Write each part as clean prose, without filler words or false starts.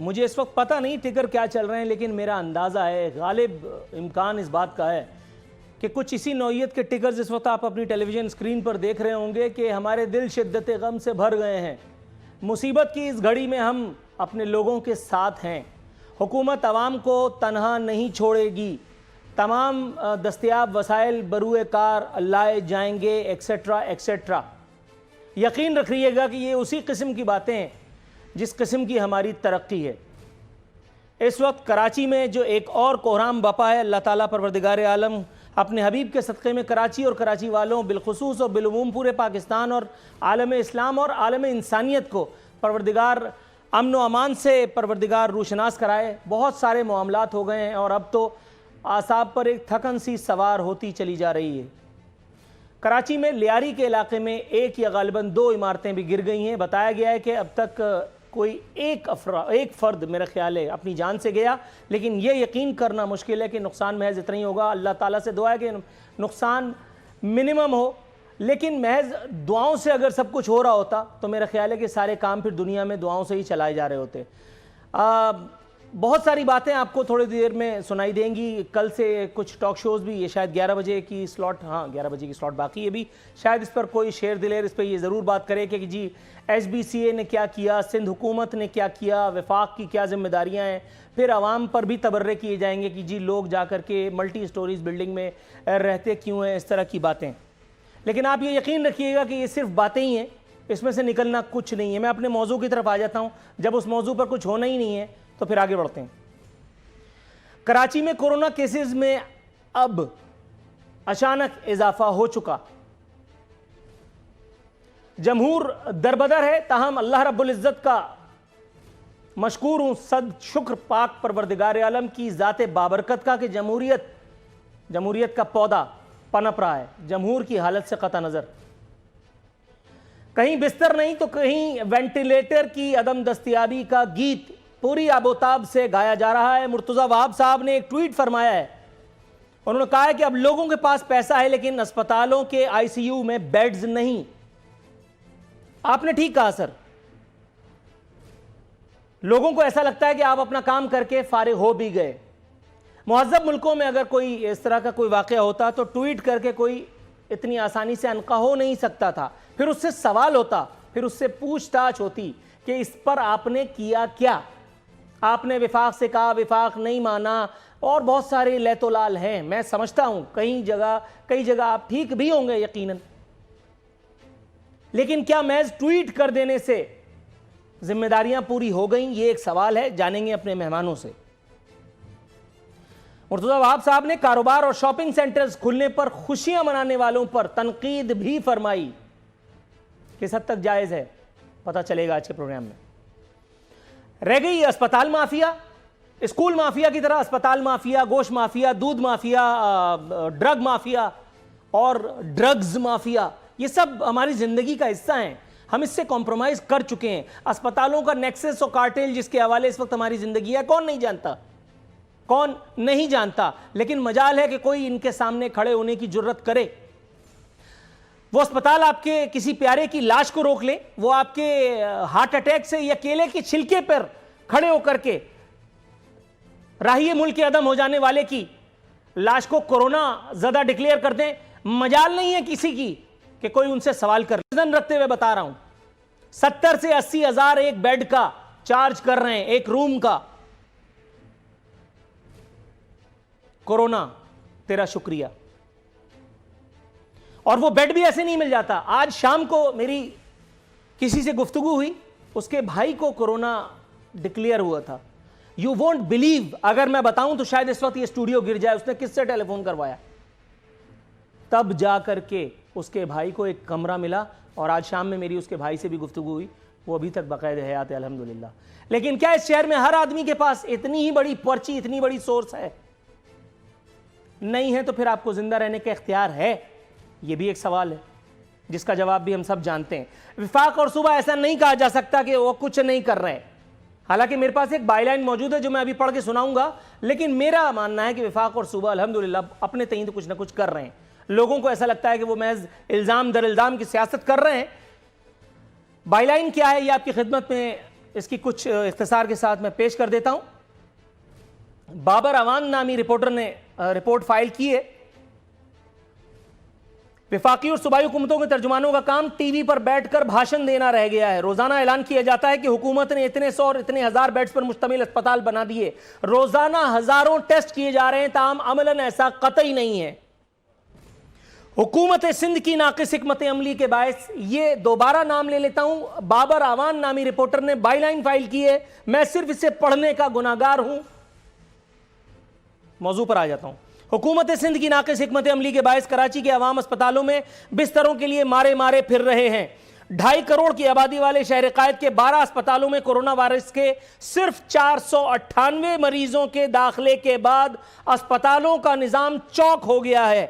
मुझे इस वक्त पता नहीं टिकर क्या चल रहे हैं, लेकिन मेरा अंदाज़ा है, गालिब इम्कान इस बात का है कि कुछ इसी नौइयत के टिकर्स इस वक्त आप अपनी टेलीविज़न स्क्रीन पर देख रहे होंगे कि हमारे दिल शिद्दत गम से भर गए हैं। मुसीबत की इस घड़ी में हम अपने लोगों के साथ हैं। हुकूमत आवाम को तनहा नहीं छोड़ेगी। तमाम दस्तयाब वसाइल बरूए कार लाए जाएंगे, एक्सेट्रा एक्सेट्रा। यकीन रखिएगा कि ये उसी किस्म की बातें हैं जिस किस्म की हमारी तरक्की है। इस वक्त कराची में जो एक और कोहराम बपा है, अल्लाह ताला परवरदिगार आलम अपने हबीब के सदक़े में कराची और कराची वालों बिलखुसूस और बिलउमूम पूरे पाकिस्तान और आलम इस्लाम और आलम इंसानियत को परवरदिगार अमन व अमान से परवरदिगार रूशनास कराए। बहुत सारे मामलात हो गए हैं और अब तो आसाब पर एक थकन सी सवार होती चली जा रही है। कराची में लियारी के इलाके में एक या गालिबन 2 इमारतें भी गिर गई हैं। बताया गया है कि अब तक कोई एक फ़र्द मेरा ख्याल है अपनी जान से गया, लेकिन यह यकीन करना मुश्किल है कि नुकसान महज इतना ही होगा। अल्लाह ताला से दुआ है कि नुकसान मिनिमम हो, लेकिन महज दुआओं से अगर सब कुछ हो रहा होता तो मेरा ख्याल है कि सारे काम फिर दुनिया में दुआओं से ही चलाए जा रहे होते। बहुत सारी बातें आपको थोड़ी देर में सुनाई देंगी। कल से कुछ टॉक शोज़ भी, ये शायद 11 बजे की स्लॉट, हाँ 11 बजे की स्लॉट बाकी है भी, शायद इस पर कोई शेर दिलेर इस पर ये ज़रूर बात करे कि जी SBCA ने क्या किया, सिंध हुकूमत ने क्या किया, वफाक की क्या जिम्मेदारियाँ हैं। फिर आवाम पर भी तबर्रे किए जाएंगे कि जी लोग जा कर के मल्टी स्टोरीज बिल्डिंग में रहते क्यों हैं, इस तरह की बातें। लेकिन आप ये यकीन रखिएगा कि ये सिर्फ बातें ही हैं, इसमें से निकलना कुछ नहीं है। मैं अपने मौजू की तरफ आ जाता हूँ। जब उस मौजू पर कुछ होना ही नहीं है तो फिर आगे बढ़ते हैं। कराची में कोरोना केसेस में अब अचानक इजाफा हो चुका। जमहूर दरबदर है, ताहम अल्लाह रब्बुल इज्जत का मशकूर हूं, सद शुक्र पाक परवरदिगार आलम की ज़ाते बाबरकत का कि जमहूरियत का पौधा पनप रहा है। जमहूर की हालत से कता नजर, कहीं बिस्तर नहीं तो कहीं वेंटिलेटर की अदम दस्तयाबी का गीत पूरी आबोताब से गाया जा रहा है। मुर्तज़ा वहाब साहब ने एक ट्वीट फरमाया है। उन्होंने कहा है कि अब लोगों के पास पैसा है लेकिन अस्पतालों के ICU में बेड्स नहीं। आपने ठीक कहा सर, लोगों को ऐसा लगता है कि आप अपना काम करके फारिग हो भी गए। मुहज़्ज़ब मुल्कों में अगर कोई इस तरह का कोई वाक़या होता तो ट्वीट करके कोई इतनी आसानी से अनका हो नहीं सकता था। फिर उससे सवाल होता, फिर उससे पूछताछ होती कि इस पर आपने किया क्या। आपने विफाक से कहा, विफाक नहीं माना, और बहुत सारे लैतोलाल हैं। मैं समझता हूं कई जगह आप ठीक भी होंगे यकीनन, लेकिन क्या महज ट्वीट कर देने से जिम्मेदारियां पूरी हो गई, ये एक सवाल है। जानेंगे अपने मेहमानों से। मुर्तज़ा वहाब साहब ने कारोबार और शॉपिंग सेंटर्स खुलने पर खुशियां मनाने वालों पर तनकीद भी फरमाई। किस हद तक जायज है पता चलेगा आज के प्रोग्राम में। रह गई अस्पताल माफिया, स्कूल माफिया की तरह अस्पताल माफिया, गोश्त माफिया, दूध माफिया, ड्रग माफिया और ड्रग्स माफिया। ये सब हमारी जिंदगी का हिस्सा हैं। हम इससे कॉम्प्रोमाइज कर चुके हैं। अस्पतालों का नेक्सस और कार्टेल जिसके हवाले इस वक्त हमारी जिंदगी है, कौन नहीं जानता, कौन नहीं जानता। लेकिन मजाल है कि कोई इनके सामने खड़े होने की जुर्रत करे। वो अस्पताल आपके किसी प्यारे की लाश को रोक ले, वो आपके हार्ट अटैक से या केले के छिलके पर खड़े होकर के राही मुल्क के अदम हो जाने वाले की लाश को कोरोना ज़दा डिक्लेयर कर दें। मजाल नहीं है किसी की कि कोई उनसे सवाल कर। वजन रखते हुए बता रहा हूं, 70 से 80 हज़ार एक बेड का चार्ज कर रहे हैं, एक रूम का। कोरोना तेरा शुक्रिया। और वो बेड भी ऐसे नहीं मिल जाता। आज शाम को मेरी किसी से गुफ्तगू हुई, उसके भाई को कोरोना डिक्लेयर हुआ था। यू वोंट बिलीव, अगर मैं बताऊं तो शायद इस वक्त ये स्टूडियो गिर जाए। उसने किससे टेलीफोन करवाया, तब जाकर के उसके भाई को एक कमरा मिला। और आज शाम में मेरी उसके भाई से भी गुफ्तगू हुई, वो अभी तक बाकायदे हयात है अल्हम्दुलिल्लाह। लेकिन क्या इस शहर में हर आदमी के पास इतनी ही बड़ी पर्ची, इतनी बड़ी सोर्स है? नहीं है तो फिर आपको जिंदा रहने का इख्तियार है? ये भी एक सवाल है जिसका जवाब भी हम सब जानते हैं। विफाक और सूबा ऐसा नहीं कहा जा सकता कि वो कुछ नहीं कर रहे हैं। हालांकि मेरे पास एक बाईलाइन मौजूद है जो मैं अभी पढ़ के सुनाऊंगा, लेकिन मेरा मानना है कि विफाक और सूबा अल्हम्दुलिल्लाह अपने तईं तो कुछ ना कुछ कर रहे हैं। लोगों को ऐसा लगता है कि वो महज इल्ज़ाम दर इल्ज़ाम की सियासत कर रहे हैं। बाईलाइन क्या है ये आपकी खिदमत में इसकी कुछ इख्तिसार के साथ मैं पेश कर देता हूं। बाबर अवान नामी रिपोर्टर ने रिपोर्ट फाइल की है। वफाकी और सूबाई हुकूमतों के तर्जुमानों का काम टीवी पर बैठकर भाषण देना रह गया है। रोजाना ऐलान किया जाता है कि हुकूमत ने इतने सौ और इतने हजार बेड्स पर मुश्तमिल अस्पताल बना दिए। रोजाना हजारों टेस्ट किए जा रहे हैं, ताहम अमलन ऐसा कतई नहीं है। हुकूमत सिंध की नाकिस हिकमत अमली के बायस, ये दोबारा नाम ले लेता हूं, बाबर अवान नामी रिपोर्टर ने बाईलाइन फाइल की है। मैं सिर्फ इसे पढ़ने का गुनाहगार हूं। मौजू पर आ जाता हूं। हुकूमत सिंध की नाकिस हिकमत अमली के बायस कराची के अवाम अस्पतालों में बिस्तरों के लिए मारे मारे फिर रहे हैं। 2.5 करोड़ की आबादी वाले शहर कायद के 12 अस्पतालों में कोरोना वायरस के सिर्फ 498 मरीजों के दाखिले के बाद अस्पतालों का निजाम चौक हो गया है।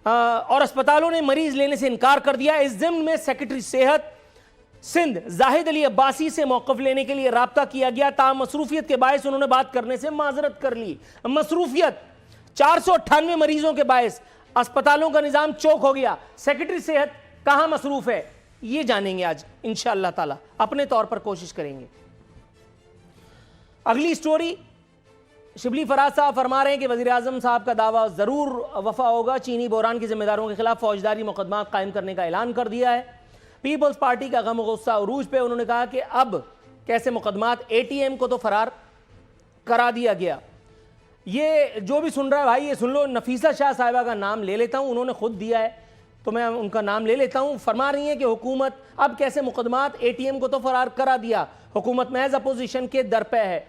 अस्पतालों ने मरीज लेने से इनकार कर दिया। इस जिम्न में सेक्रेटरी सेहत सिंध जाहिद अली अब्बासी से मौक़िफ़ लेने के लिए राब्ता किया गया, ताहम मसरूफियत के बायस उन्होंने बात करने से माजरत कर ली। मसरूफियत 498 मरीजों के बायस अस्पतालों का निज़ाम चौक हो गया। सेक्रेटरी सेहत कहाँ मसरूफ है, ये जानेंगे आज इंशाअल्लाह ताला, अपने तौर पर कोशिश करेंगे। अगली स्टोरी, शिबली फराज साहब फरमा रहे हैं कि वज़ीर आज़म साहब का दावा ज़रूर वफा होगा। चीनी बहरान के जिम्मेदारों के खिलाफ फौजदारी मुकदमा कायम करने का ऐलान कर दिया है। पीपल्स पार्टी का गम गुस्सा उरूज पे, उन्होंने कहा कि अब कैसे मुकदमात, ATM को तो फरार करा दिया गया। ये जो भी सुन रहा है भाई ये सुन लो, नफीसा शाह साहिबा का नाम ले लेता हूं, उन्होंने खुद दिया है तो मैं उनका नाम ले लेता हूं। फरमा रही है कि हुकूमत अब कैसे मुकदमात, ATM को तो फरार करा दिया, हुकूमत महज अपोजिशन के दर पे है।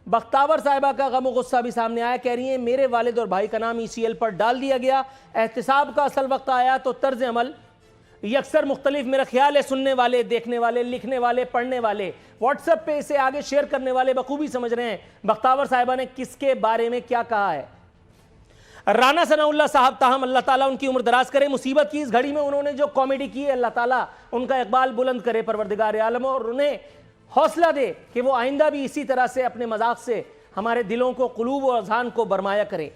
बख्तावर साहिबा का गम गुस्सा भी सामने आया, कह रही है मेरे वालिद और भाई का नाम ECL पर डाल दिया गया। एहतिसाब का असल वक्त आया तो तर्ज अमल यकसर मुख्तलिफ, मेरा ख्याल है सुनने वाले, देखने वाले, लिखने वाले, पढ़ने वाले, व्हाट्सएप पे इसे आगे शेयर करने वाले बखूबी समझ रहे हैं बख्तावर साहिबा ने किसके बारे में क्या कहा है। राना सनाउल्लाह साहब, ताहम अल्लाह ताला उनकी उम्र दराज करे, मुसीबत की इस घड़ी में उन्होंने जो कॉमेडी की है, अल्लाह ताला उनका इकबाल बुलंद करे परवरदिगार आलम, और उन्हें हौसला दे कि वो आइंदा भी इसी तरह से अपने मजाक से हमारे दिलों को, कुलूब और अज़हान को बरमाया करें।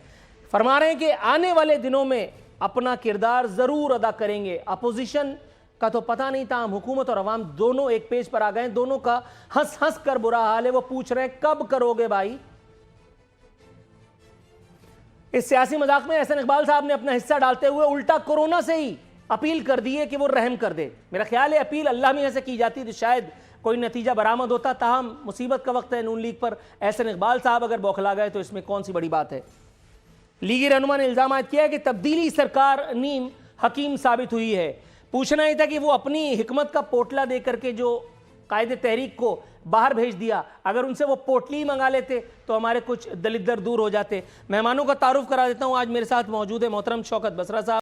फरमा रहे हैं कि आने वाले दिनों में अपना किरदार जरूर अदा करेंगे। अपोजिशन का तो पता नहीं था, हुकूमत और अवाम दोनों एक पेज पर आ गए, दोनों का हंस हंस कर बुरा हाल है। वो पूछ रहे हैं कब करोगे भाई। इस सियासी मजाक में एहसन इकबाल साहब ने अपना हिस्सा डालते हुए उल्टा कोरोना से ही अपील कर दी है कि वो रहम कर दे। मेरा ख्याल है अपील अल्लाह में से की जाती तो शायद कोई नतीजा बरामद होता, ताहम मुसीबत का वक्त है। नून लीग पर एहसन इकबाल साहब अगर बौखला गए तो इसमें कौन सी बड़ी बात है। लीगी रहनुमा ने इल्जाम किया है कि तब्दीली सरकार नीम हकीम साबित हुई है। पूछना यह था कि वो अपनी हिकमत का पोटला दे करके जो कायदे तहरीक को बाहर भेज दिया, अगर उनसे वो पोटली ही मंगा लेते तो हमारे कुछ दलित दर दूर हो जाते। मेहमानों का तारुफ करा देता हूँ। आज मेरे साथ मौजूद है मोहतरम शौकत बसरा साहब।